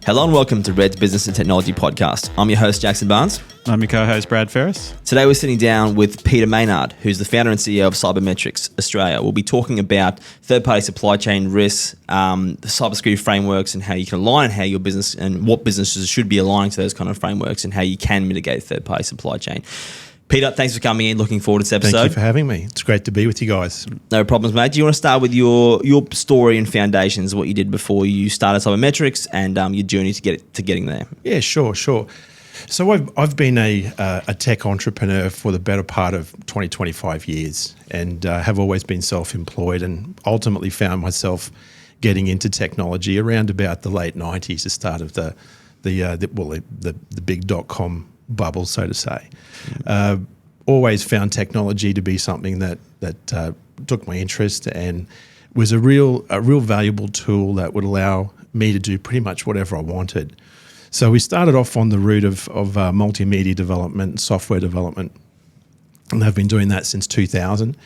Hello and welcome to Red's Business and Technology Podcast. I'm your host, Jackson Barnes. I'm your co-host, Brad Ferris. Today we're sitting down with Peter Maynard, who's the founder and CEO of CyberMetrix Australia. We'll be talking about third-party supply chain risks, the cybersecurity frameworks and how you can align how your business and what businesses should be aligning to those kind of frameworks and how you can mitigate third-party supply chain. Peter, thanks for coming in. Looking forward to this episode. Thank you for having me. It's great to be with you guys. No problems, mate. Do you want to start with your story and foundations, what you did before you started CyberMetrix and your journey to getting there? Yeah, sure. So I've been a tech entrepreneur for the better part of 25 years and have always been self-employed and ultimately found myself getting into technology around about the late 90s, the start of the big .com bubble, so to say. Always found technology to be something that took my interest and was a real valuable tool that would allow me to do pretty much whatever I wanted. So we started off on the route of multimedia development and software development, and I've been doing that since 2000,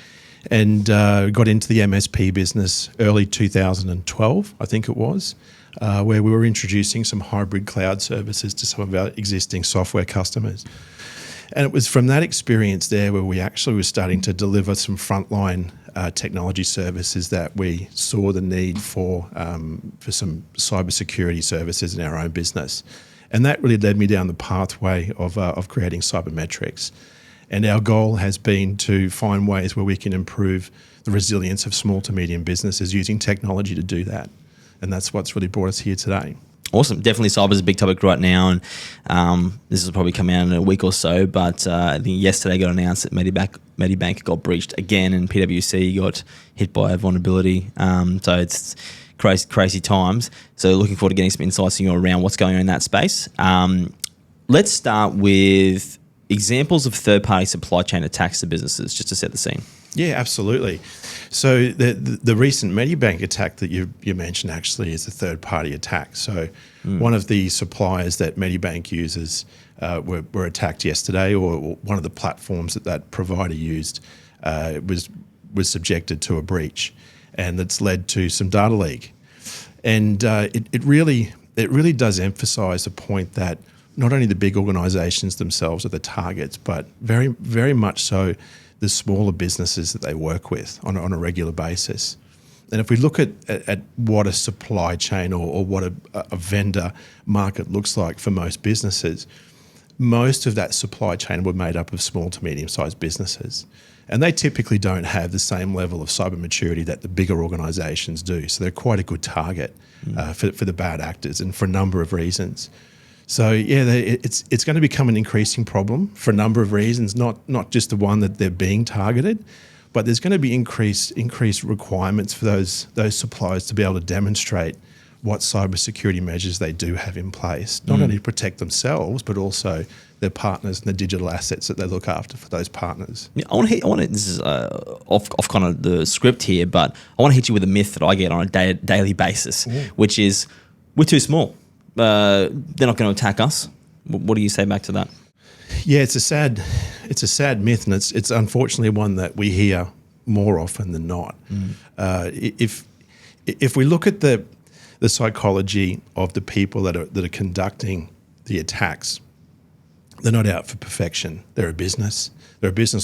and got into the MSP business early 2012, I think it was, where we were introducing some hybrid cloud services to some of our existing software customers. And it was from that experience there where we actually were starting to deliver some frontline technology services that we saw the need for some cybersecurity services in our own business. And that really led me down the pathway of creating CyberMetrix. And our goal has been to find ways where we can improve the resilience of small to medium businesses using technology to do that. And that's what's really brought us here today. Awesome. Definitely cyber is a big topic right now, and this will probably come out in a week or so, but I think yesterday got announced that Medibank got breached again and PwC got hit by a vulnerability. So it's crazy times. So looking forward to getting some insights from you around what's going on in that space. Let's start with examples of third-party supply chain attacks to businesses, just to set the scene. Yeah, absolutely. So the recent Medibank attack that you mentioned actually is a third-party attack. So one of the suppliers that Medibank uses were attacked yesterday, or one of the platforms that provider used was subjected to a breach, and that's led to some data leak. And it really does emphasise the point that not only the big organisations themselves are the targets, but very, very much so the smaller businesses that they work with on a regular basis. And if we look at what a supply chain or what a vendor market looks like for most businesses, most of that supply chain were made up of small to medium-sized businesses. And they typically don't have the same level of cyber maturity that the bigger organisations do. So they're quite a good target for the bad actors, and for a number of reasons. So yeah, it's going to become an increasing problem for a number of reasons, not just the one that they're being targeted, but there's going to be increased requirements for those suppliers to be able to demonstrate what cybersecurity measures they do have in place, not only to protect themselves, but also their partners and the digital assets that they look after for those partners. Yeah, this is off kind of the script here, but I want to hit you with a myth that I get on a daily basis, which is we're too small. They're not going to attack us. What do you say back to that? Yeah, it's a sad myth, and it's unfortunately one that we hear more often than not. If we look at the psychology of the people that are conducting the attacks, they're not out for perfection. They're a business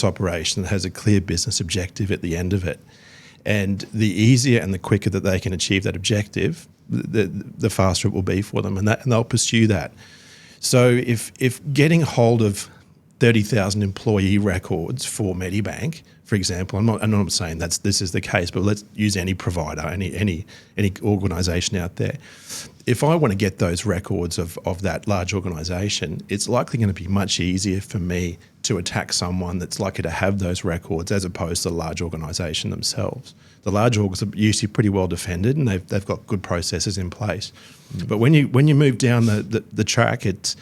operation that has a clear business objective at the end of it, and the easier and the quicker that they can achieve that objective, the faster it will be for them, and they'll pursue that. So if getting hold of 30,000 employee records for Medibank, for example, I'm not saying this is the case, but let's use any provider, any organisation out there. If I want to get those records of that large organisation, it's likely going to be much easier for me to attack someone that's likely to have those records as opposed to the large organisation themselves. The large orgs are usually pretty well defended and they've got good processes in place. But when you move down the track, it's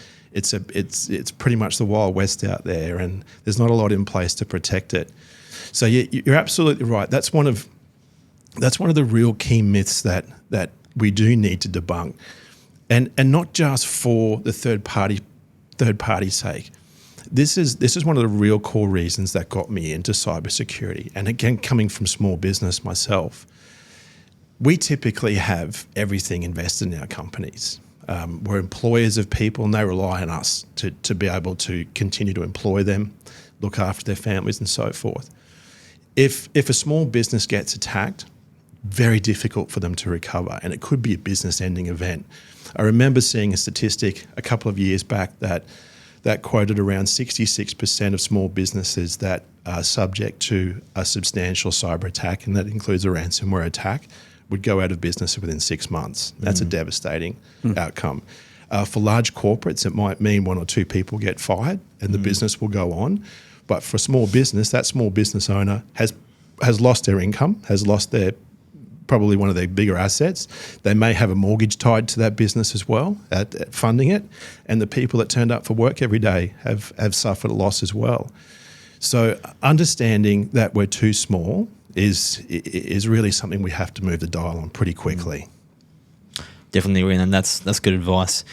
pretty much the Wild West out there, and there's not a lot in place to protect it. So you're absolutely right. That's one of That's one of the real key myths that we do need to debunk, and not just for the third party sake. This is one of the real core reasons that got me into cybersecurity. And again, coming from small business myself, we typically have everything invested in our companies. We're employers of people, and they rely on us to be able to continue to employ them, look after their families, and so forth. If a small business gets attacked, very difficult for them to recover, and it could be a business-ending event. I remember seeing a statistic a couple of years back that quoted around 66% of small businesses that are subject to a substantial cyber attack, and that includes a ransomware attack, would go out of business within 6 months. That's a devastating outcome. For large corporates, it might mean 1 or 2 people get fired and the business will go on. But for small business, that small business owner has lost their income, has lost their probably one of their bigger assets. They may have a mortgage tied to that business as well, at funding it. And the people that turned up for work every day have suffered a loss as well. So understanding that we're too small is really something we have to move the dial on pretty quickly. Definitely agree, and that's good advice.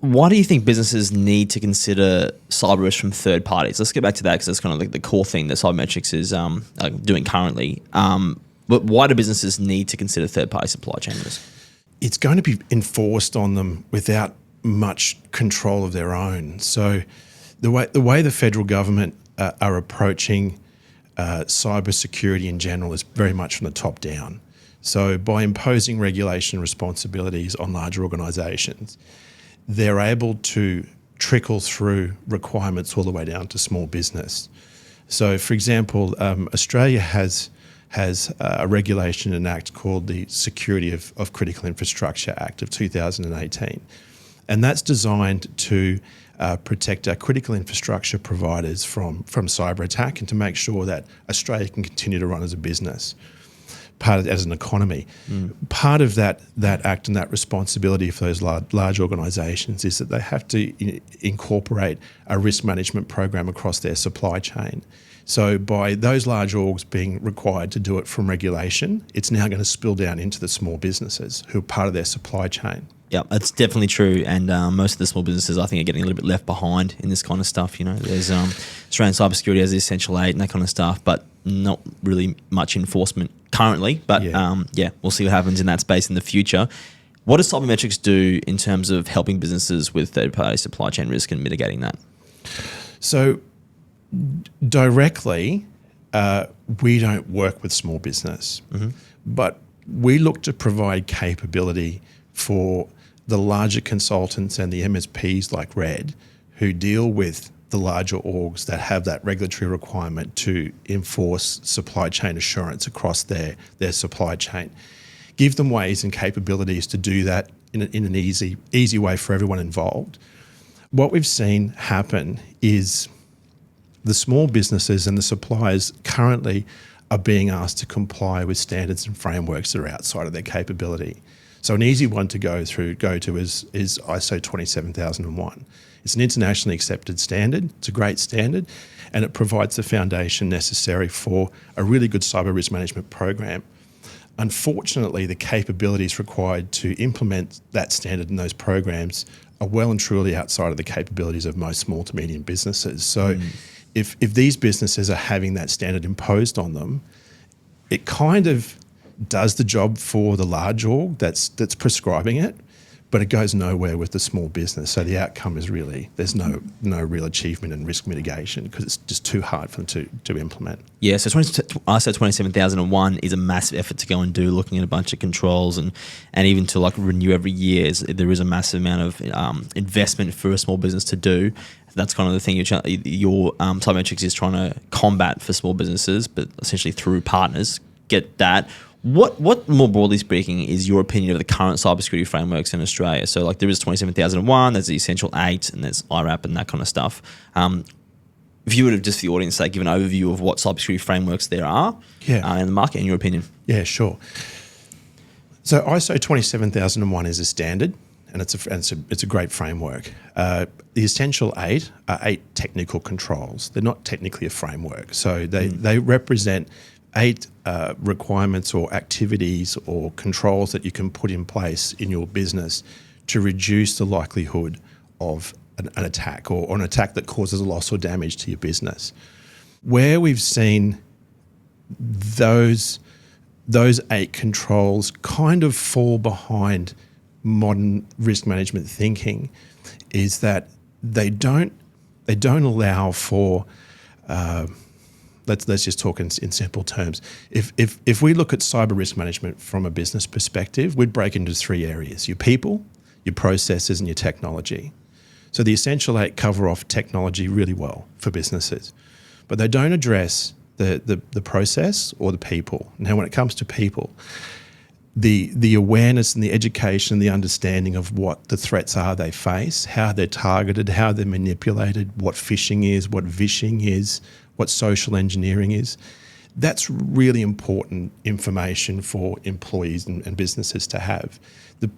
Why do you think businesses need to consider cyber risk from third parties? Let's get back to that, because that's kind of like the core thing that CyberMetrix is doing currently. But why do businesses need to consider third-party supply chain risk? It's going to be enforced on them without much control of their own. So the way the federal government are approaching cybersecurity in general is very much from the top down. So by imposing regulation responsibilities on larger organisations, they're able to trickle through requirements all the way down to small business. So, for example, Australia has a regulation and act called the Security of Critical Infrastructure Act of 2018. And that's designed to protect our critical infrastructure providers from cyber attack and to make sure that Australia can continue to run as a business, as an economy. Part of that act and that responsibility for those large organisations is that they have to incorporate a risk management program across their supply chain. So by those large orgs being required to do it from regulation, it's now going to spill down into the small businesses who are part of their supply chain. Yeah, that's definitely true. And most of the small businesses, I think, are getting a little bit left behind in this kind of stuff. You know, there's Australian Cybersecurity has the Essential 8 and that kind of stuff, but not really much enforcement currently. But we'll see what happens in that space in the future. What does CyberMetrix do in terms of helping businesses with third-party supply chain risk and mitigating that? So directly, we don't work with small business, but we look to provide capability for the larger consultants and the MSPs like Red, who deal with the larger orgs that have that regulatory requirement to enforce supply chain assurance across their supply chain. Give them ways and capabilities to do that in an easy way for everyone involved. What we've seen happen is the small businesses and the suppliers currently are being asked to comply with standards and frameworks that are outside of their capability. So an easy one to go to is ISO 27001. It's an internationally accepted standard. It's a great standard, and it provides the foundation necessary for a really good cyber risk management program. Unfortunately, the capabilities required to implement that standard in those programs are well and truly outside of the capabilities of most small to medium businesses. So if these businesses are having that standard imposed on them, it kind of does the job for the large org that's prescribing it, but it goes nowhere with the small business. So the outcome is really, there's no real achievement in risk mitigation because it's just too hard for them to implement. Yeah, so ISO 27001 is a massive effort to go and do, looking at a bunch of controls and even to like renew every year. There is a massive amount of investment for a small business to do. That's kind of the thing your CyberMetrix is trying to combat for small businesses, but essentially through partners. Get that. What more broadly speaking is your opinion of the current cybersecurity frameworks in Australia? So like there is 27001, there's the Essential 8, and there's IRAP and that kind of stuff. If you would have just for the audience give an overview of what cybersecurity frameworks there are in the market, in your opinion. Yeah, sure. So ISO 27001 is a standard, and it's a great framework. The Essential 8 are 8 technical controls. They're not technically a framework. So they represent 8 requirements or activities or controls that you can put in place in your business to reduce the likelihood of an attack or an attack that causes a loss or damage to your business. Where we've seen those 8 controls kind of fall behind modern risk management thinking is that they don't allow for let's just talk in simple terms. If we look at cyber risk management from a business perspective, we'd break into 3 areas: your people, your processes, and your technology. So the essential 8 cover off technology really well for businesses, but they don't address the process or the people. Now, when it comes to people, the awareness and the education, the understanding of what the threats are they face, how they're targeted, how they're manipulated, what phishing is, what vishing is, what social engineering is, that's really important information for employees and businesses to have.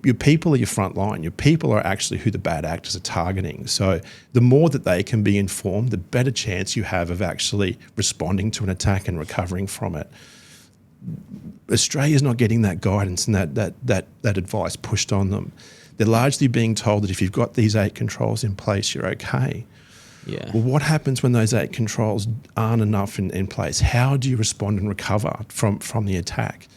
Your people are your front line. Your people are actually who the bad actors are targeting. So the more that they can be informed, the better chance you have of actually responding to an attack and recovering from it. Australia's not getting that guidance and that advice pushed on them. They're largely being told that if you've got these 8 controls in place, you're okay. Yeah. Well, what happens when those 8 controls aren't enough in place? How do you respond and recover from the attack?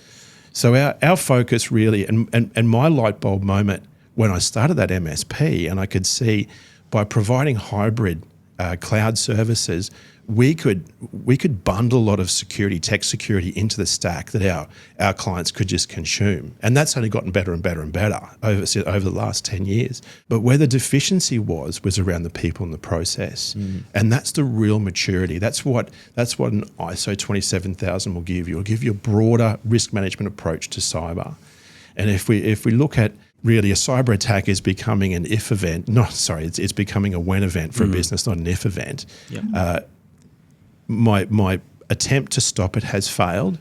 So our focus really, and my light bulb moment when I started that MSP, and I could see by providing hybrid cloud services, we could bundle a lot of tech security into the stack that our clients could just consume. And that's only gotten better and better and better over the last 10 years. But where the deficiency was around the people and the process. And that's the real maturity. That's what an ISO 27000 will give you. It'll give you a broader risk management approach to cyber. And if we look at really a cyber attack is becoming an if event, it's becoming a when event for a business, not an if event. Yep. My attempt to stop it has failed.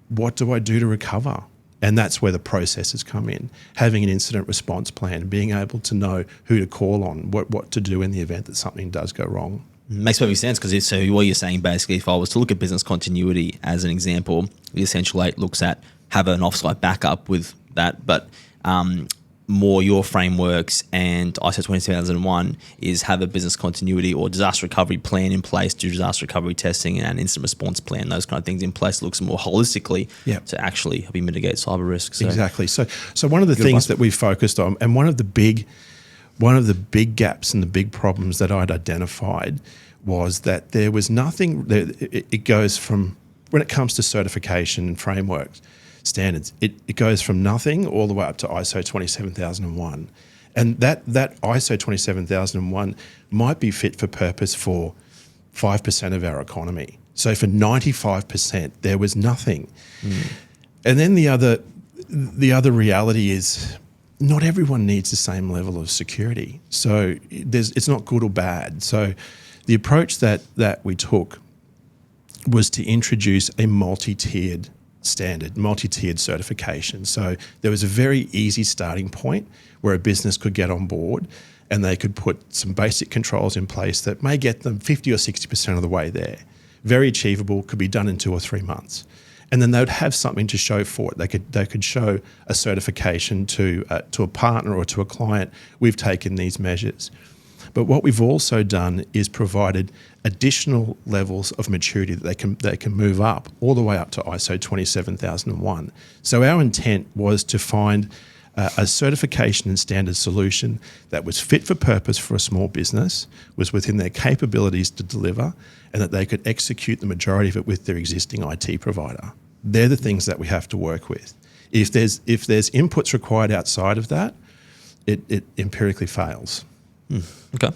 What do I do to recover? And that's where the processes come in. Having an incident response plan, being able to know who to call on, what to do in the event that something does go wrong. Makes perfect sense, because so what you're saying basically, if I was to look at business continuity as an example, the Essential 8 looks at have an offsite backup with that, but more your frameworks and ISO 27001 is have a business continuity or disaster recovery plan in place, do disaster recovery testing and incident response plan, those kind of things in place. It looks more holistically to actually help you mitigate cyber risks. So. Exactly. So one of the things that we focused on, and one of the big gaps and the big problems that I'd identified was that there was nothing. It goes from, when it comes to certification and frameworks, standards, it goes from nothing all the way up to ISO 27001. And that ISO 27001 might be fit for purpose for 5% of our economy. So for 95%, there was nothing. And then the other reality is not everyone needs the same level of security. So it's not good or bad. So the approach that we took was to introduce a multi-tiered standard, multi-tiered certification. So there was a very easy starting point where a business could get on board and they could put some basic controls in place that may get them 50 or 60% of the way there. Very achievable, could be done in 2 or 3 months. And then they would have something to show for it. They could show a certification to a partner or to a client, we've taken these measures. But what we've also done is provided additional levels of maturity that they can move up all the way up to ISO 27001. So our intent was to find a certification and standard solution that was fit for purpose for a small business, was within their capabilities to deliver, and that they could execute the majority of it with their existing IT provider. They're the things that we have to work with. If there's inputs required outside of that, it empirically fails. Okay.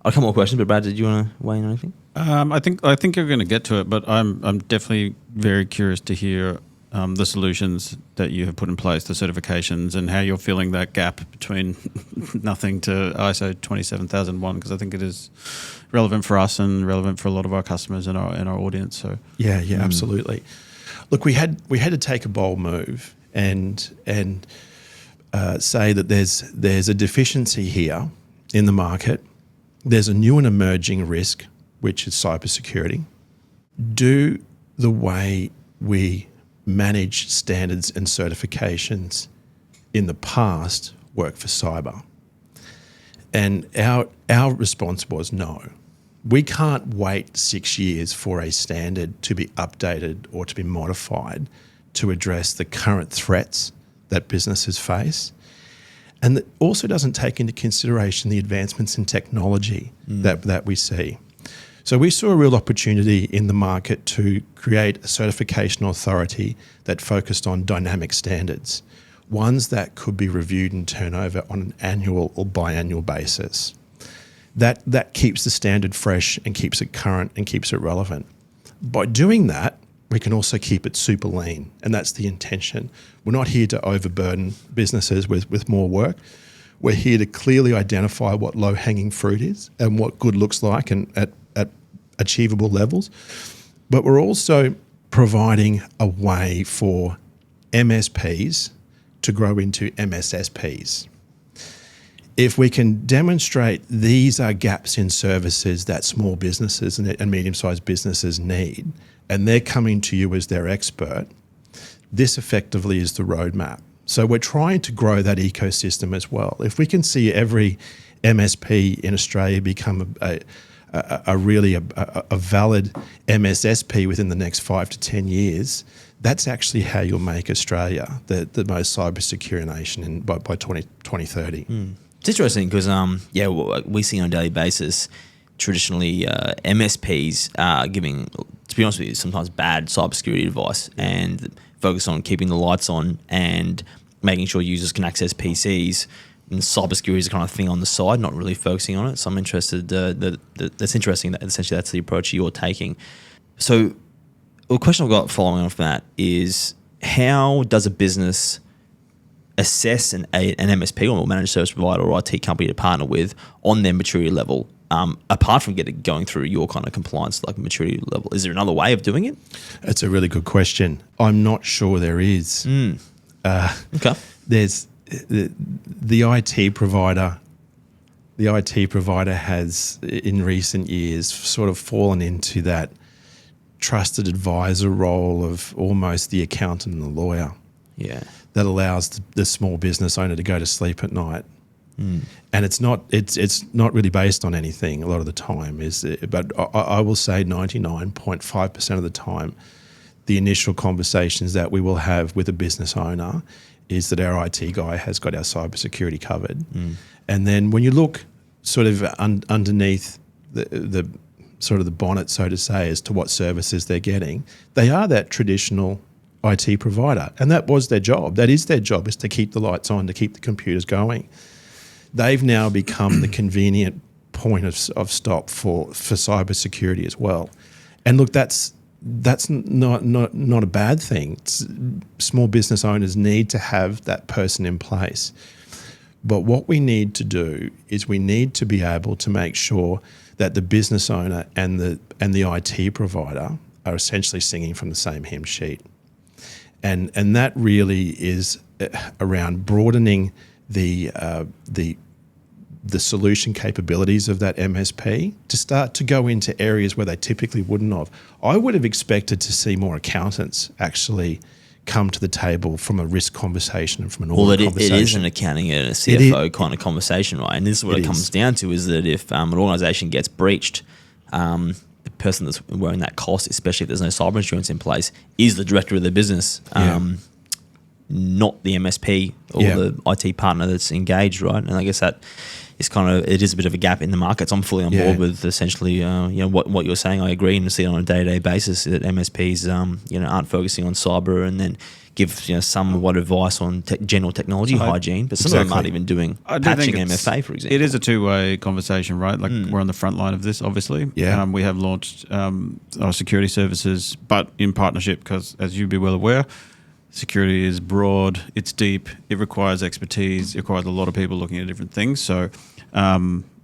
I'll come more questions, but Brad, did you want to weigh in on anything? I think you're going to get to it, but I'm definitely very curious to hear the solutions that you have put in place, the certifications, and how you're feeling that gap between nothing to ISO 27001, because I think it is relevant for us and relevant for a lot of our customers and our audience. So yeah, absolutely. Look, we had to take a bold move and say that there's a deficiency here in the market. There's a new and emerging risk, which is cybersecurity. Do the way we manage standards and certifications in the past work for cyber? And our response was no. We can't wait 6 years for a standard to be updated or to be modified to address the current threats that businesses face. And that also doesn't take into consideration the advancements in technology that we see. So we saw a real opportunity in the market to create a certification authority that focused on dynamic standards, ones that could be reviewed and turned over on an annual or biannual basis. That keeps the standard fresh and keeps it current and keeps it relevant. By doing that, we can also keep it super lean, and that's the intention. We're not here to overburden businesses with more work. We're here to clearly identify what low-hanging fruit is and what good looks like and at achievable levels. But we're also providing a way for MSPs to grow into MSSPs. If we can demonstrate these are gaps in services that small businesses and medium-sized businesses need, and they're coming to you as their expert, this effectively is the roadmap. So we're trying to grow that ecosystem as well. If we can see every MSP in Australia become a really valid MSSP within the next 5 to 10 years, that's actually how you'll make Australia the most cybersecure nation by 2030. It's interesting because we see on a daily basis traditionally MSPs are giving, to be honest with you, sometimes bad cybersecurity advice and focus on keeping the lights on and making sure users can access PCs. And cybersecurity is the kind of thing on the side, not really focusing on it. So I'm interested. That's interesting that essentially that's the approach you're taking. So the question I've got following on from that is, how does a business assess an MSP or managed service provider or IT company to partner with on their maturity level, apart from going through your kind of compliance like maturity level? Is there another way of doing it? That's a really good question. I'm not sure there is. Okay. There's the IT provider. The IT provider has in recent years sort of fallen into that trusted advisor role of almost the accountant and the lawyer. Yeah. That allows the small business owner to go to sleep at night. And it's not really based on anything a lot of the time. But I will say 99.5% of the time, the initial conversations that we will have with a business owner is that our IT guy has got our cybersecurity covered. And then when you look sort of underneath the sort of the bonnet, so to say, as to what services they're getting, they are that traditional IT provider. And that was their job. That is their job, is to keep the lights on, to keep the computers going. They've now become the convenient point of stop for cybersecurity as well. And look, that's not a bad thing. Small business owners need to have that person in place. But what we need to do is we need to be able to make sure that the business owner and the IT provider are essentially singing from the same hymn sheet. And that really is around broadening the solution capabilities of that MSP to start to go into areas where they typically wouldn't have. I would have expected to see more accountants actually come to the table from a risk conversation and from an audit conversation. It is an accounting and a CFO kind of conversation, right? And this is what it comes down to, is that if an organisation gets breached, the person that's wearing that cost, especially if there's no cyber insurance in place, is the director of the business, not the MSP or the IT partner that's engaged, right? And I guess that is it is a bit of a gap in the market. So I'm fully on board with essentially what you're saying. I agree, and see it on a day-to-day basis that MSPs aren't focusing on cyber, and then give somewhat advice on general technology hygiene, but some of them aren't even doing patching MFA, for example. It is a two-way conversation, right? Like we're on the front line of this, obviously. Yeah. We have launched our security services, but in partnership, because as you'd be well aware, security is broad, it's deep, it requires expertise, it requires a lot of people looking at different things. So I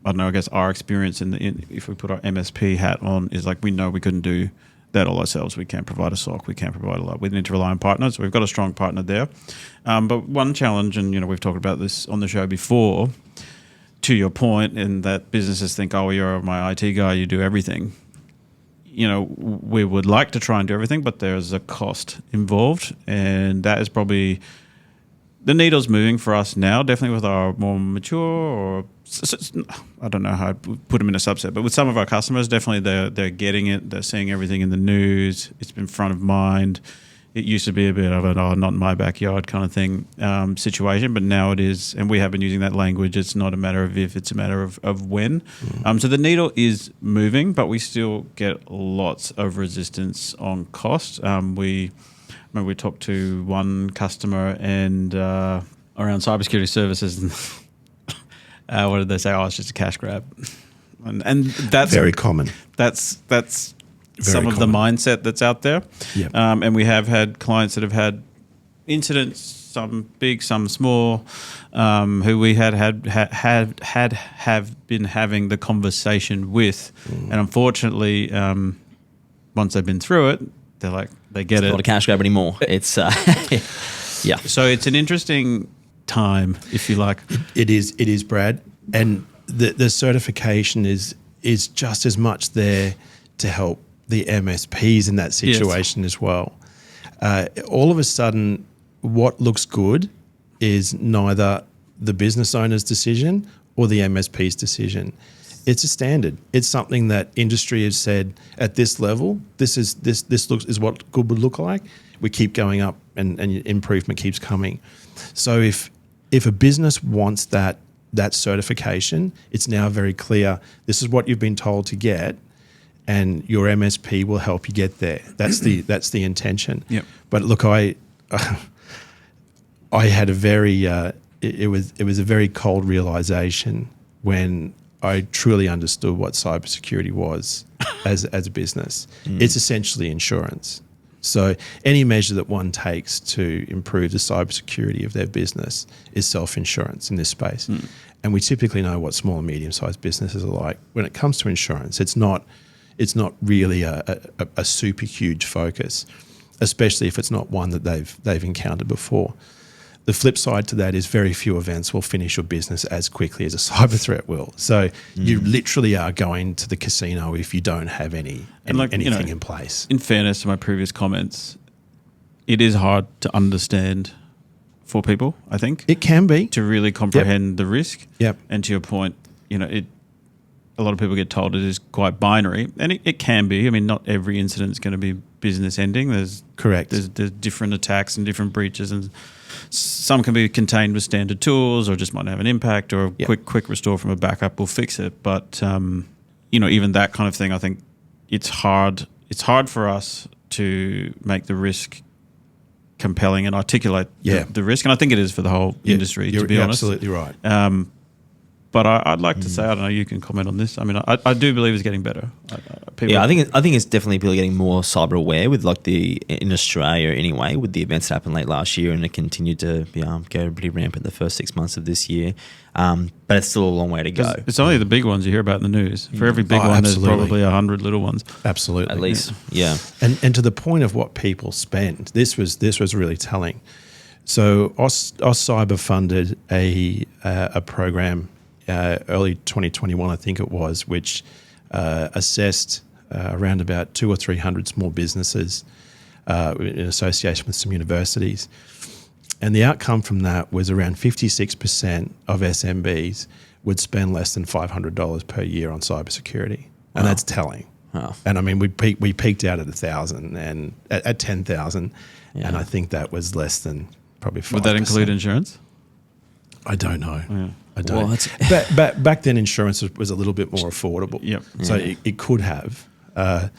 don't know, I guess our experience if we put our MSP hat on is like, we know we couldn't do that all ourselves. We can't provide a SOC, we can't provide a lot. We need to rely on partners. So we've got a strong partner there. But one challenge, and we've talked about this on the show before, to your point, in that businesses think, oh, you're my IT guy, you do everything. we would like to try and do everything, but there's a cost involved, and that is probably the needle's moving for us now, definitely with our more mature, or I don't know how I'd put them in a subset, but with some of our customers, definitely they're getting it. They're seeing everything in the news. It's been front of mind. It used to be a bit of an not in my backyard kind of thing situation, but now it is, and we have been using that language. It's not a matter of if, it's a matter of when. So the needle is moving, but we still get lots of resistance on cost. We talked to one customer and around cybersecurity services, and what did they say? Oh, it's just a cash grab, and that's very common. That's Very some of the common. mindset that's out there. Yep. And we have had clients that have had incidents, some big, some small, who we have been having the conversation with, and unfortunately, once they've been through it, they're like, they get It's it. not a cash grab anymore. It's yeah. So it's an interesting time, if you like. It is, Brad, and the certification is just as much there to help the MSPs in that situation as well. All of a sudden, what looks good is neither the business owner's decision or the MSP's decision. It's a standard. It's something that industry has said at this level. This is what good would look like. We keep going up, and improvement keeps coming. So if a business wants that certification, it's now very clear. This is what you've been told to get, and your MSP will help you get there. That's the intention. Yep. But look, I had a very it was a very cold realization when I truly understood what cybersecurity was as a business. It's essentially insurance. So any measure that one takes to improve the cybersecurity of their business is self-insurance in this space. And we typically know what small and medium-sized businesses are like. When it comes to insurance, it's not really a super huge focus, especially if it's not one that they've encountered before. The flip side to that is very few events will finish your business as quickly as a cyber threat will. So you literally are going to the casino if you don't have anything in place. In fairness to my previous comments, it is hard to understand for people, I think. It can be. To really comprehend the risk. Yep. And to your point, a lot of people get told it is quite binary, and it can be. I mean, not every incident is going to be business ending. There's different attacks and different breaches, and some can be contained with standard tools, or just might have an impact, or a quick restore from a backup will fix it. But even that kind of thing, I think it's hard. It's hard for us to make the risk compelling and articulate the risk, and I think it is for the whole industry. To be honest, you're absolutely right. But I'd like to say, I don't know, you can comment on this. I mean, I do believe it's getting better. I think it's definitely people getting more cyber aware with in Australia anyway, with the events that happened late last year, and it continued to go pretty rampant the first 6 months of this year. But it's still a long way to go. It's only the big ones you hear about in the news. For every big one, absolutely. there's probably 100 little ones. Absolutely, At least, yeah. And to the point of what people spend, this was really telling. So Cyber funded a program early 2021, I think it was, which assessed around about 200 or 300 small businesses in association with some universities. And the outcome from that was around 56% of SMBs would spend less than $500 per year on cybersecurity. And that's telling. Wow. And I mean, we peaked out at 1,000 and at 10,000. And I think that was less than probably 5%. Would that include insurance? I don't know. Yeah. I don't. Back then, insurance was a little bit more affordable. Yep. So it could have. Well,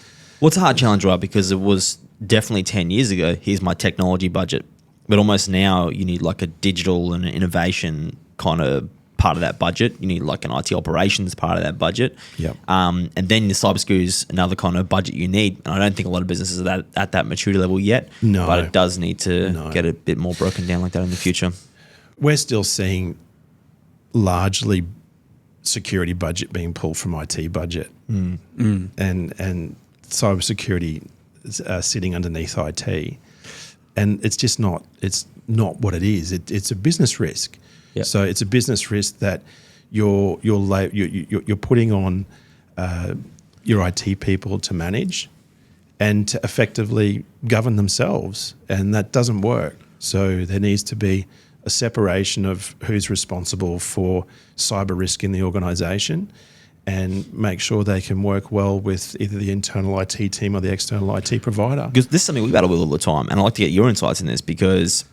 it's a hard challenge, right? Because it was definitely 10 years ago, here's my technology budget. But almost now you need like a digital and an innovation kind of part of that budget. You need like an IT operations part of that budget. Yep. And then the cybersecurity is another kind of budget you need. And I don't think a lot of businesses are at that maturity level yet. No. But it does need to get a bit more broken down like that in the future. We're still seeing largely security budget being pulled from IT budget, and cybersecurity sitting underneath IT, and it's just not. It's not what it is. It's a business risk. Yep. So it's a business risk that you're putting on, your IT people to manage and to effectively govern themselves, and that doesn't work. So there needs to be a separation of who's responsible for cyber risk in the organisation and make sure they can work well with either the internal IT team or the external IT provider. Because this is something we battle with all the time, and I'd like to get your insights in this, because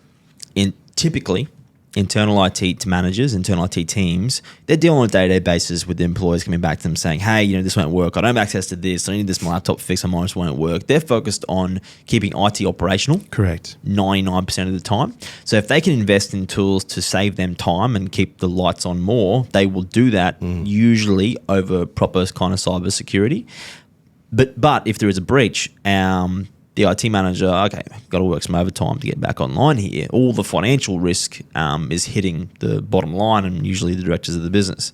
typically internal IT managers, internal IT teams, they're dealing on a day-to-day basis with the employees coming back to them saying, hey, this won't work. I don't have access to this. I need this, my laptop fixed. My monitor won't work. They're focused on keeping IT operational. Correct. 99% of the time. So if they can invest in tools to save them time and keep the lights on more, they will do that usually over proper kind of cybersecurity. But if there is a breach, the IT manager, okay, got to work some overtime to get back online here. All the financial risk is hitting the bottom line and usually the directors of the business.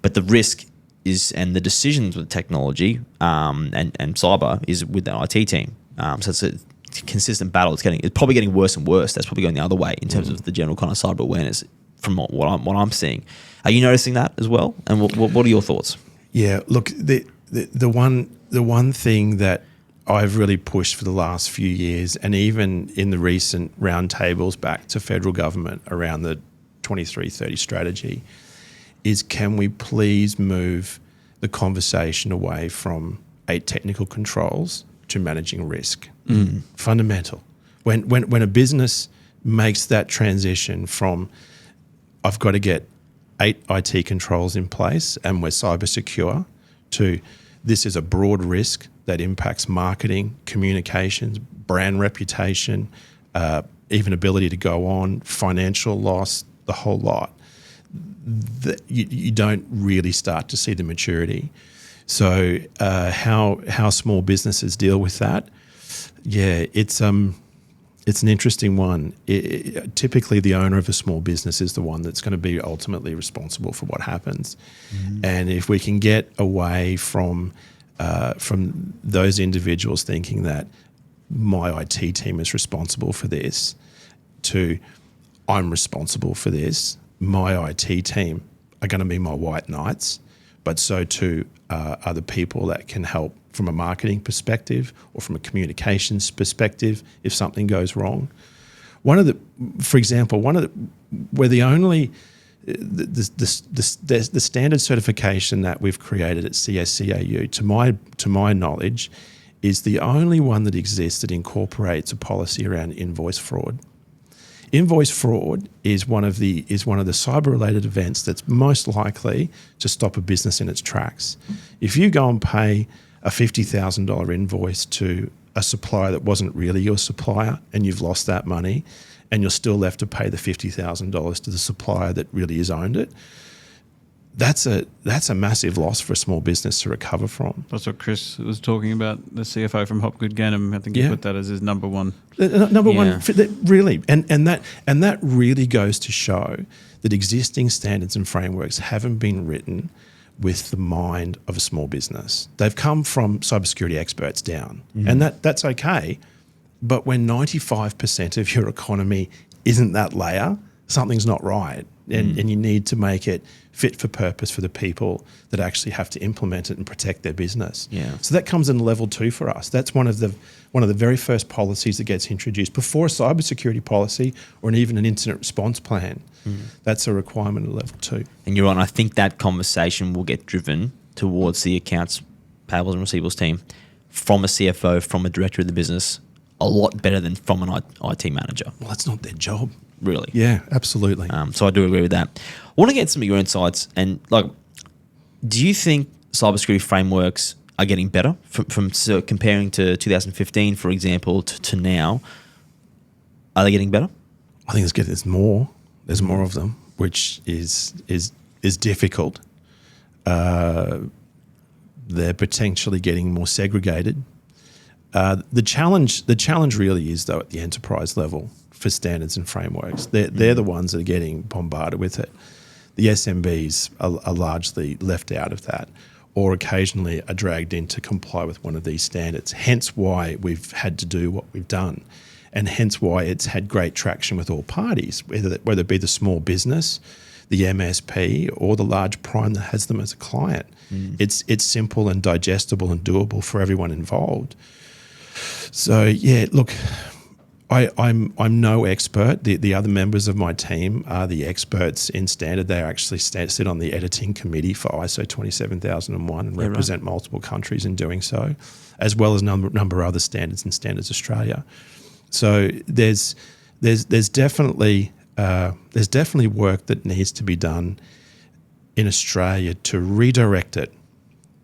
But the risk is, and the decisions with technology and cyber is with the IT team. So it's a consistent battle. It's probably getting worse and worse. That's probably going the other way in terms of the general kind of cyber awareness from what I'm seeing. Are you noticing that as well? And what are your thoughts? Yeah, look, the one thing that I've really pushed for the last few years, and even in the recent roundtables back to federal government around the 2330 strategy, is can we please move the conversation away from 8 technical controls to managing risk? Fundamental. When a business makes that transition from I've got to get 8 IT controls in place and we're cyber secure to this is a broad risk that impacts marketing, communications, brand reputation, even ability to go on, financial loss, the whole lot. You don't really start to see the maturity. So how small businesses deal with that? Yeah, it's an interesting one. Typically, the owner of a small business is the one that's going to be ultimately responsible for what happens. And if we can get away from those individuals thinking that my IT team is responsible for this to I'm responsible for this, my IT team are going to be my white knights, but so too are the people that can help from a marketing perspective or from a communications perspective if something goes wrong. For example, we're the only the standard certification that we've created at CSCAU, to my knowledge, is the only one that exists that incorporates a policy around invoice fraud. Invoice fraud is one of the cyber-related events that's most likely to stop a business in its tracks. If you go and pay a $50,000 invoice to a supplier that wasn't really your supplier and you've lost that money, and you're still left to pay the $50,000 to the supplier that really has owned it, that's a massive loss for a small business to recover from. That's what Chris was talking about, the CFO from Hopgood Gannon. I think he put that as his number one. Number one, really. And that really goes to show that existing standards and frameworks haven't been written with the mind of a small business. They've come from cybersecurity experts down, and that's okay. But when 95% of your economy isn't that layer, something's not right. And you need to make it fit for purpose for the people that actually have to implement it and protect their business. Yeah. So that comes in level 2 for us. That's one of the very first policies that gets introduced before a cybersecurity policy or even an incident response plan. That's a requirement at level 2. And you're right. I think that conversation will get driven towards the accounts, payables and receivables team from a CFO, from a director of the business, a lot better than from an IT manager. Well, that's not their job. Really? Yeah, absolutely. So I do agree with that. I want to get some of your insights. And do you think cybersecurity frameworks are getting better from comparing to 2015, for example, to now? Are they getting better? I think there's more. There's more of them, which is difficult. They're potentially getting more segregated. The challenge really is, though, at the enterprise level for standards and frameworks. They're the ones that are getting bombarded with it. The SMBs are largely left out of that, or occasionally are dragged in to comply with one of these standards. Hence why we've had to do what we've done, and hence why it's had great traction with all parties, whether it be the small business, the MSP or the large prime that has them as a client. It's simple and digestible and doable for everyone involved. So yeah, look, I'm no expert. The other members of my team are the experts in standard. They actually sit on the editing committee for ISO 27001 and represent multiple countries in doing so, as well as a number of other standards in Standards Australia. So there's definitely work that needs to be done in Australia to redirect it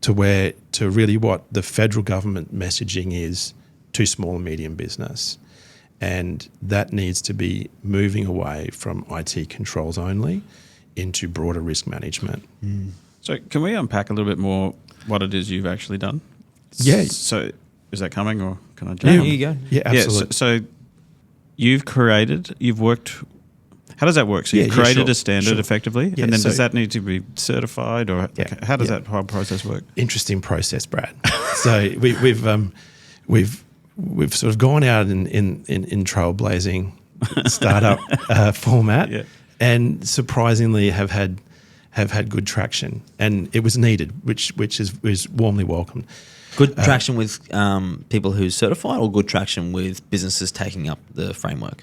to really what the federal government messaging is to small and medium business. And that needs to be moving away from IT controls only into broader risk management. So can we unpack a little bit more what it is you've actually done? Yeah. So is that coming, or can I jump Yeah, on? here you go. Yeah, absolutely. Yeah, so you've worked. How does that work? So you've created a standard effectively, Yeah, and then so- does that need to be certified, or how does that whole process work? Interesting process, Brad. So we've sort of gone out in trailblazing startup format, and surprisingly have had good traction, and it was needed, which is warmly welcomed. Good traction with people who certify, or good traction with businesses taking up the framework?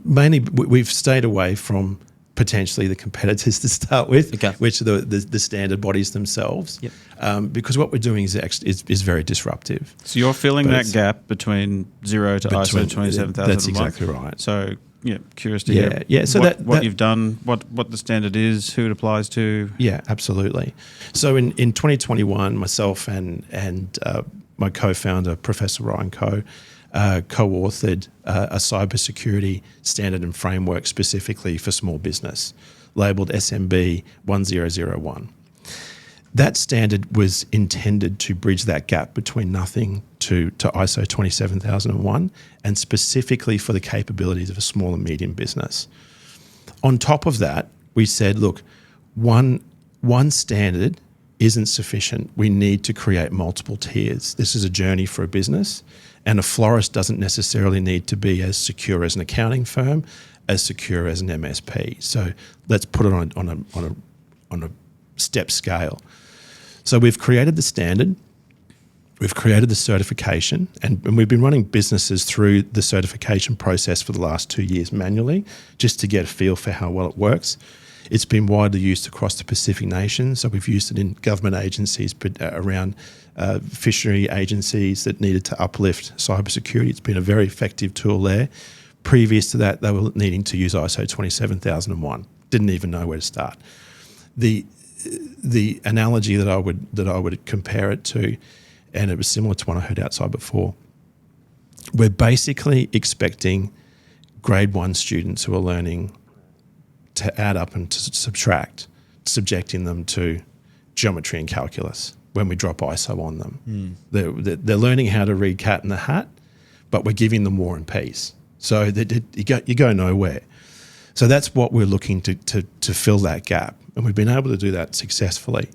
Mainly, we've stayed away from potentially the competitors to start with, which are the standard bodies themselves. Yep. Because what we're doing is very disruptive. So you're filling that gap between 0 to ISO 27001. That's exactly right. So curious to hear So what you've done, what the standard is, who it applies to. Yeah, absolutely. So in 2021, myself and my co-founder, Professor Ryan Coe, co-authored a cybersecurity standard and framework specifically for small business, labelled SMB 1001. That standard was intended to bridge that gap between nothing to ISO 27001, and specifically for the capabilities of a small and medium business. On top of that, we said, look, one standard isn't sufficient. We need to create multiple tiers. This is a journey for a business, and a florist doesn't necessarily need to be as secure as an accounting firm, as secure as an MSP. So let's put it on a step scale. So we've created the standard, we've created the certification, and we've been running businesses through the certification process for the last 2 years manually, just to get a feel for how well it works. It's been widely used across the Pacific nations, so we've used it in government agencies around fishery agencies that needed to uplift cybersecurity. It's been a very effective tool there. Previous to that, they were needing to use ISO 27001. Didn't even know where to start. The analogy that I would compare it to, and it was similar to one I heard outside before, we're basically expecting grade 1 students who are learning to add up and to subtract, subjecting them to geometry and calculus when we drop ISO on them. They're learning how to read Cat in the Hat, but we're giving them War and Peace. So you go nowhere. So that's what we're looking to fill that gap, and we've been able to do that successfully.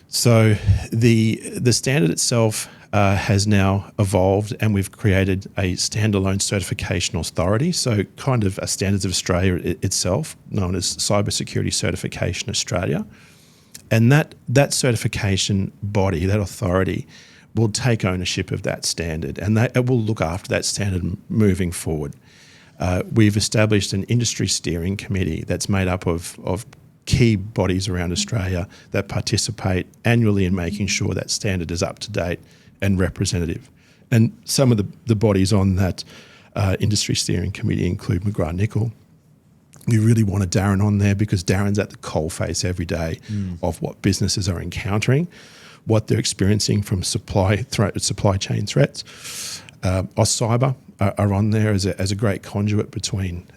So the standard itself has now evolved, and we've created a standalone certification authority, so kind of a Standards of Australia itself, known as Cybersecurity Certification Australia. And that certification body, that authority, will take ownership of that standard, and it will look after that standard moving forward. We've established an industry steering committee that's made up of key bodies around Australia that participate annually in making sure that standard is up to date and representative. And some of the bodies on that industry steering committee include McGrath-Nicol. We really wanted Darren on there because Darren's at the coalface every day of what businesses are encountering, what they're experiencing from supply chain threats. Cyber are on there as a great conduit between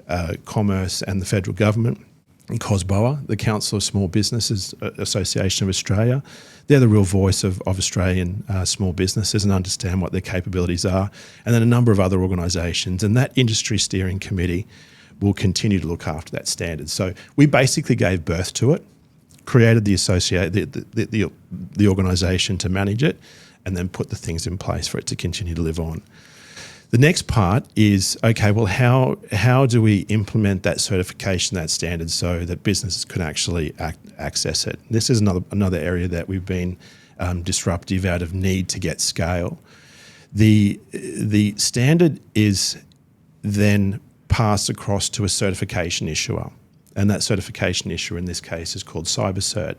commerce and the federal government. And COSBOA, the Council of Small Businesses Association of Australia, they're the real voice of Australian small businesses and understand what their capabilities are. And then a number of other organisations. And that industry steering committee will continue to look after that standard. So we basically gave birth to it, created the organisation to manage it, and then put the things in place for it to continue to live on. The next part is, okay, well, how do we implement that certification, that standard, so that businesses can actually access it? This is another area that we've been disruptive out of need to get scale. The standard is then passed across to a certification issuer, and that certification issuer in this case is called Cybercert.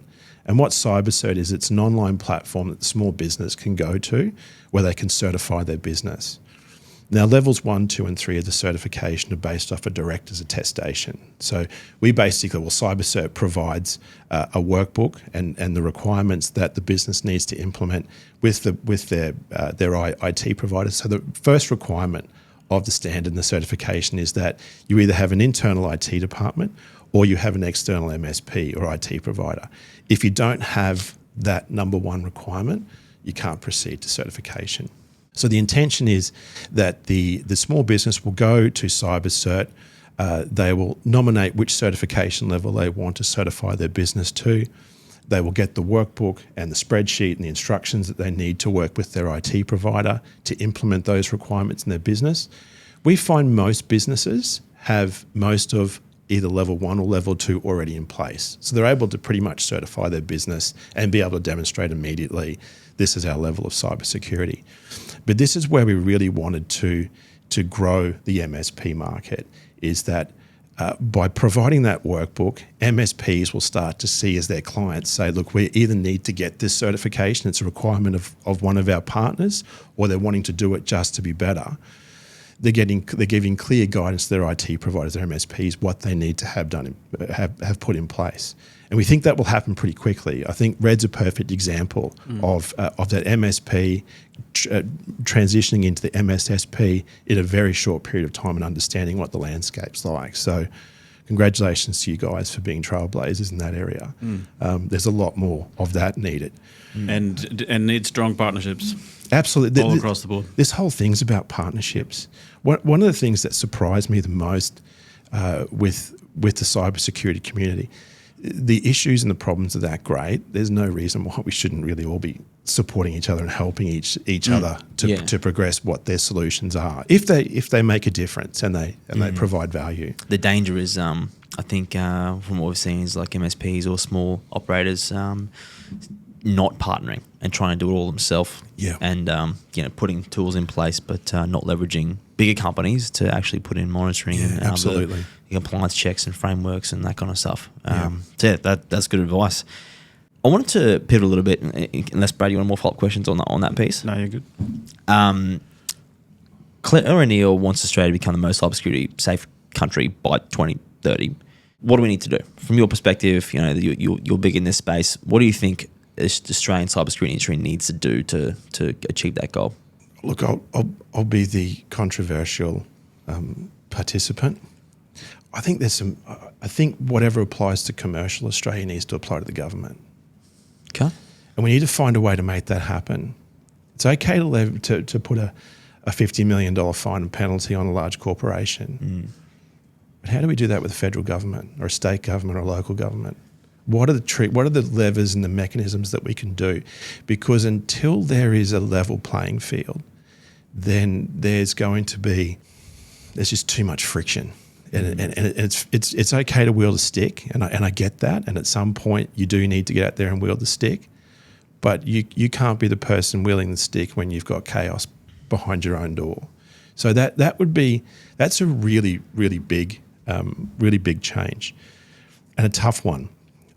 And what Cybercert is, it's an online platform that the small business can go to where they can certify their business. Now, levels 1, 2, and 3 of the certification are based off a director's attestation. So we basically, Cybercert provides a workbook and the requirements that the business needs to implement with their IT provider. So the first requirement of the standard and the certification is that you either have an internal IT department or you have an external MSP or IT provider. If you don't have that number one requirement, you can't proceed to certification. So the intention is that the small business will go to Cybercert, they will nominate which certification level they want to certify their business to. They will get the workbook and the spreadsheet and the instructions that they need to work with their IT provider to implement those requirements in their business. We find most businesses have most of either level 1 or level 2 already in place. So they're able to pretty much certify their business and be able to demonstrate immediately, this is our level of cybersecurity. But this is where we really wanted to grow the MSP market, is that by providing that workbook, MSPs will start to see as their clients say, look, we either need to get this certification, it's a requirement of one of our partners, or they're wanting to do it just to be better. They're giving clear guidance to their IT providers, their MSPs, what they need to have done, have put in place. And we think that will happen pretty quickly. I think Red's a perfect example of that MSP transitioning into the MSSP in a very short period of time and understanding what the landscape's like. So congratulations to you guys for being trailblazers in that area. There's a lot more of that needed. And need strong partnerships. Absolutely. All across the board. This whole thing's about partnerships. One of the things that surprised me the most with the cybersecurity community, the issues and the problems are that great. There's no reason why we shouldn't really all be supporting each other and helping each other to progress what their solutions are, if they make a difference and they provide value. The danger is, I think, from what we've seen, is like MSPs or small operators not partnering and trying to do it all themselves. Yeah. And putting tools in place, but not leveraging bigger companies to actually put in monitoring and absolutely. The compliance checks and frameworks and that kind of stuff. So that's good advice. I wanted to pivot a little bit, unless Brad, you want more follow-up questions on that piece? No, you're good. Claire O'Neill wants Australia to become the most cybersecurity safe country by 2030. What do we need to do? From your perspective, you're big in this space. What do you think the Australian cybersecurity industry needs to do to achieve that goal? Look, I'll be the controversial participant. I think whatever applies to commercial Australia needs to apply to the government. Okay. And we need to find a way to make that happen. It's okay to put a $50 million fine and penalty on a large corporation. But how do we do that with the federal government or a state government or a local government? What are the levers and the mechanisms that we can do? Because until there is a level playing field, then there's just too much friction. And it's okay to wield a stick, and I get that. And at some point, you do need to get out there and wield the stick, but you can't be the person wielding the stick when you've got chaos behind your own door. So that's a really big change, and a tough one.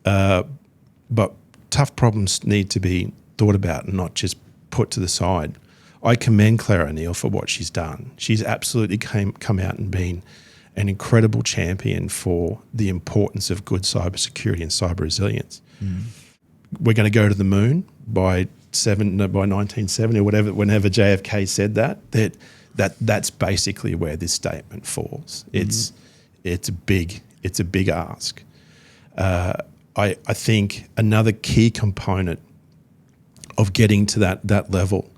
But tough problems need to be thought about and not just put to the side. I commend Claire O'Neill for what she's done. She's absolutely come out and been an incredible champion for the importance of good cybersecurity and cyber resilience. We're going to go to the moon by 1970 or whatever, whenever JFK said that's basically where this statement falls. It's a big ask. I think another key component of getting to that level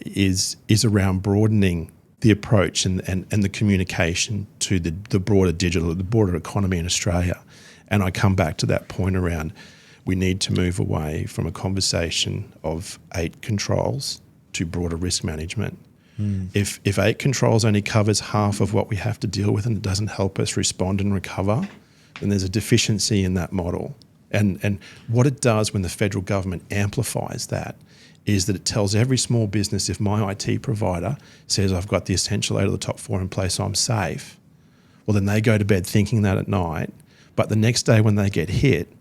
is around broadening the approach and the communication to the broader economy in Australia. And I come back to that point around we need to move away from a conversation of 8 controls to broader risk management. If 8 controls only covers half of what we have to deal with and it doesn't help us respond and recover, then there's a deficiency in that model. And what it does when the federal government amplifies that is that it tells every small business, if my IT provider says I've got the essential 8 of the top 4 in place, I'm safe, well, then they go to bed thinking that at night. But the next day when they get hit,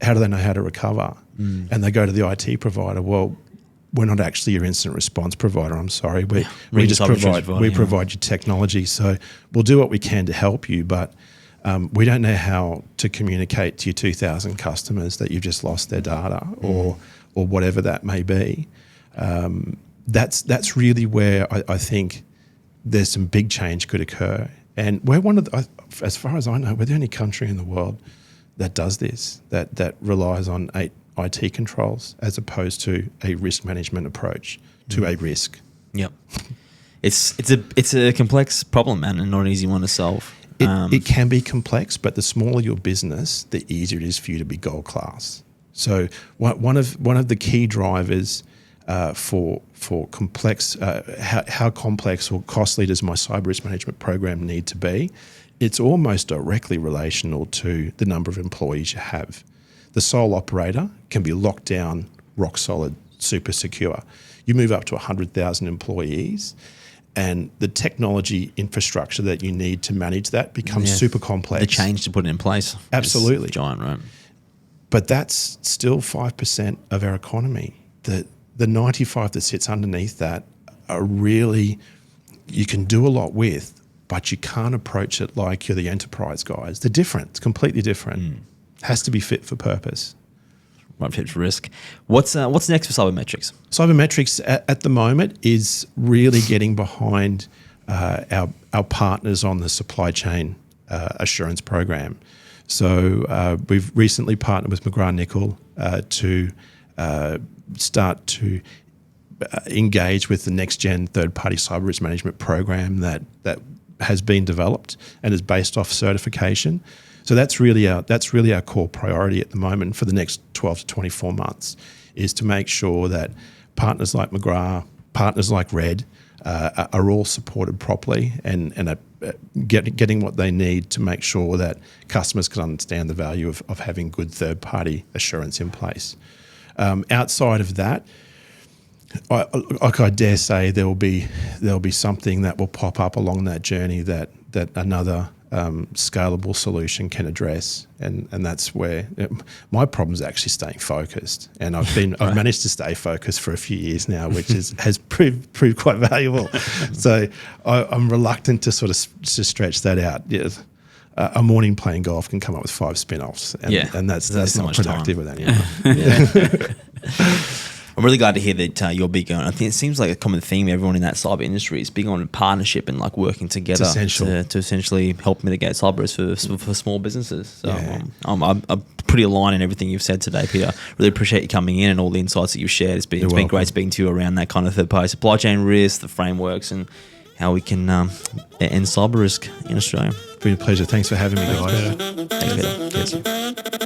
how do they know how to recover? And they go to the IT provider, well, we're not actually your incident response provider, I'm sorry. We just provide you technology. So we'll do what we can to help you, but we don't know how to communicate to your 2,000 customers that you've just lost their data or whatever that may be. That's really where I think there's some big change could occur. And we're one of the, as far as I know, we're the only country in the world that does this, that relies on 8 IT controls as opposed to a risk management approach to a risk. Yep. It's a complex problem, man, and not an easy one to solve. It can be complex, but the smaller your business, the easier it is for you to be gold class. So one of the key drivers for complex, how complex or costly does my cyber risk management program need to be? It's almost directly relational to the number of employees you have. The sole operator can be locked down, rock solid, super secure. You move up to 100,000 employees, and the technology infrastructure that you need to manage that becomes super complex. The change to put it in place. Absolutely. Is giant, right? But that's still 5% of our economy. The 95 that sits underneath that are really, you can do a lot with, but you can't approach it like you're the enterprise guys. They're different. It's completely different. Has to be fit for purpose. Right, fit for risk. What's next for CyberMetrix? CyberMetrix at the moment is really getting behind our partners on the supply chain assurance program. So we've recently partnered with McGrath-Nicol to start to engage with the next gen third-party cyber risk management program that has been developed and is based off certification. So that's really our core priority at the moment for the next 12 to 24 months, is to make sure that partners like McGrath, partners like Red are all supported properly and are getting what they need to make sure that customers can understand the value of having good third-party assurance in place. Outside of that, I dare say there'll be something that will pop up along that journey that another scalable solution can address, and that's where my problem is actually staying focused. And I've managed to stay focused for a few years now, which has proved quite valuable. So I'm reluctant to sort of to stretch that out. Yes. A morning playing golf can come up with 5 spin-offs, and that's not productive with anyone. I'm really glad to hear that you're big on. I think it seems like a common theme. Everyone in that cyber industry is big on partnership and like working together to essentially help mitigate cyber risk for small businesses. So I'm pretty aligned in everything you've said today, Peter. Really appreciate you coming in and all the insights that you've shared. It's been great speaking to you around that kind of third-party supply chain risk, the frameworks, and how we can end cyber risk in Australia. Been a pleasure. Thanks for having me, guys. Thanks, Peter. Cheers.